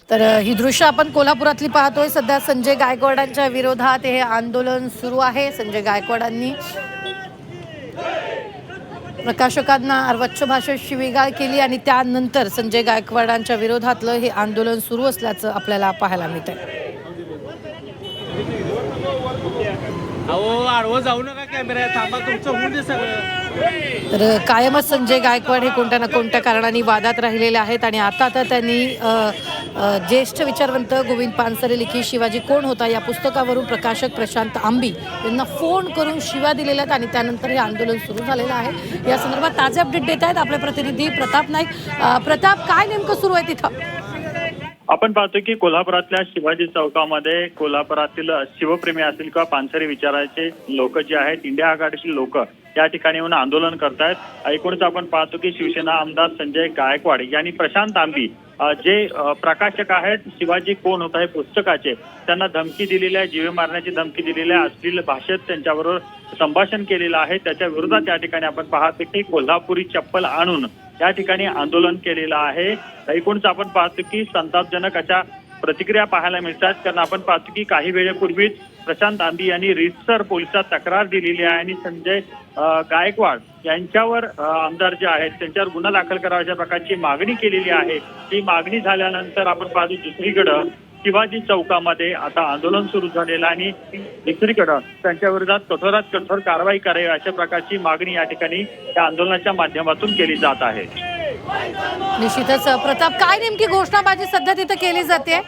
तर ही दृश्य आपण कोल्हापुरातली पाहतोय। सध्या संजय गायकवाडांच्या विरोधात हे आंदोलन सुरू आहे। संजय गायकवाडांनी प्रकाशकांना अर्वाच्य भाषेत शिवीगाळ केली आणि त्यानंतर संजय गायकवाडांच्या विरोधातलं हे आंदोलन सुरू असल्याचं आपल्याला पाहायला मिळतंय। अहो आडवं जाऊ नका, कॅमेरा थांबा, तुमचं होऊन दे सगळं। तर कायमच संजय गायकवाड हे कोणत्या ना कोणत्या कारणाने वादात राहिलेले आहेत आणि आता तर त्यांनी ज्येष्ठ विचारवंत गोविंद पानसरे लिखित शिवाजी कोण होता या पुस्तकावरून प्रकाशक प्रशांत आंबी यांना फोन करून शिव्या दिलेल्या आहेत आणि त्यानंतर हे आंदोलन सुरू झालेलं आहे। या संदर्भात ताजे अपडेट देत आहेत आपले प्रतिनिधी प्रताप नाईक। प्रताप, काय नेमकं सुरू आहे तिथं? आपण पाहतो की कोल्हापुरातल्या शिवाजी चौकामध्ये कोल्हापुरातील शिवप्रेमी असतील किंवा पानसरे विचाराचे लोक जे आहेत, इंडिया आघाडीतील लोक या ठिकाणी येऊन आंदोलन करतायत। एकूणच आपण पाहतो की शिवसेना आमदार संजय गायकवाड यांनी प्रशांत आंबी जे प्रकाशक आहेत शिवाजी कोण होता हे पुस्तकाचे, त्यांना धमकी दिलेली आहे, जीवे मारण्याची धमकी दिलेली आहे, अश्लील भाषेत त्यांच्याबरोबर संभाषण केलेलं आहे। त्याच्या विरोधात या ठिकाणी आपण पाहतो की कोल्हापुरी चप्पल आणून या ठिकाणी आंदोलन केलेलं आहे। एकूणच आपण पाहतो की संतापजनक अशा प्रतिक्रिया पाहायला मिळतात, कारण आपण पाहतो की काही वेळेपूर्वीच प्रशांत आंबी यांनी रीतसर पोलिसात तक्रार दिलेली आहे आणि संजय गायकवाड यांच्यावर आमदार जे आहेत त्यांच्यावर गुन्हा दाखल करावा अशा प्रकारची मागणी केलेली आहे। ही मागणी झाल्यानंतर आपण पाहतो दुसरीकडं शिवाजी चौकामध्ये आता आंदोलन सुरू झालेलं आणि दुसरीकडं त्यांच्या विरोधात कठोरात कठोर कारवाई करावी अशा प्रकारची मागणी या ठिकाणी या आंदोलनाच्या माध्यमातून केली जात आहे। निश्चितच प्रताप, काय नेमकी घोषणाबाजी सध्या तिथे केली जाते?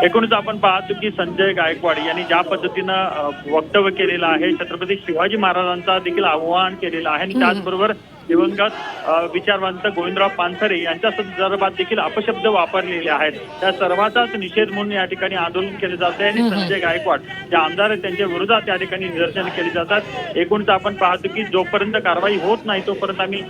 एकूणच आपण पाहतो की संजय गायकवाड यांनी ज्या पद्धतीनं वक्तव्य केलेलं आहे, छत्रपती शिवाजी महाराजांचा देखील आवाहन केलेलं आहे आणि त्याचबरोबर दिवंगत विचारवंत गोविंदराव पानसरे यांच्या संदर्भात देखील अपशब्द वापरलेले आहेत। त्या सर्वांचाच निषेध म्हणून या ठिकाणी आंदोलन केले जात आहे आणि संजय गायकवाड जे आमदार आहेत त्यांच्या विरोधात या ठिकाणी निदर्शन केली जातात। एकूणच आपण पाहतो की जोपर्यंत कारवाई होत नाही तोपर्यंत आम्ही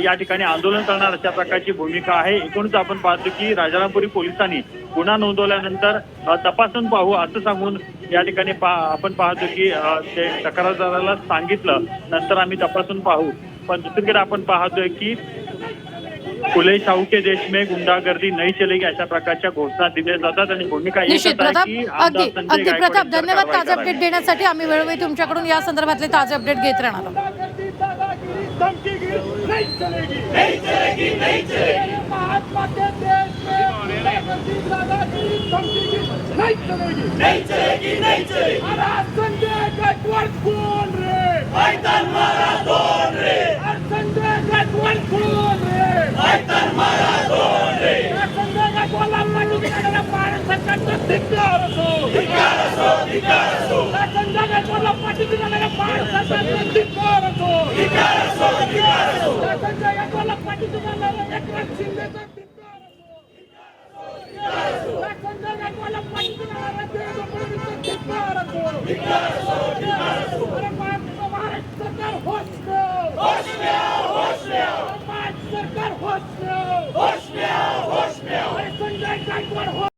या ठिकाणी आंदोलन करणार अशा प्रकारची भूमिका आहे। एकूणच आपण पाहतो की राजारामपुरी पोलिसांनी गुन्हा नोंदवल्यानंतर तपासून पाहू असं सांगून या ठिकाणी आपण पाहतो की ते तक्रारदाराला सांगितलं, नंतर आम्ही तपासून पाहू। पण दुसरीकडे आपण पाहतोय की फुले शाहू के देश में गुंडागर्दी नहीं चलेगी अशा प्रकारच्या घोषणा दिल्या जातात आणि भूमिका एकच आहे की आमदार संजय गायकवाड। प्रताप, धन्यवाद ताजे अपडेट देण्यासाठी। आम्ही वेळोवेळी तुमच्याकडून या संदर्भातले ताजे अपडेट घेत राहणार आहोत।